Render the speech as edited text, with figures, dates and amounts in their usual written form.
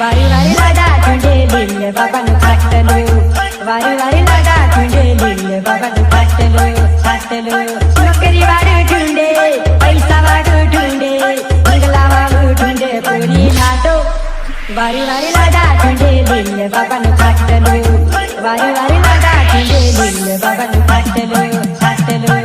वारी वारी लाडा तुझे दिल बाबा नु खाटलो वारी वारी लाडा तुझे दिल बाबा नु खाटलो खाटलो नौकरी वाळू ढूंढे पैसा वाळू ढूंढे बंगला वाळू ढूंढे पूरी लाडो वारी वारी लाडा तुझे दिल बाबा नु खाटलो वारी वारी लाडा तुझे दिल बाबा नु खाटलो खाटलो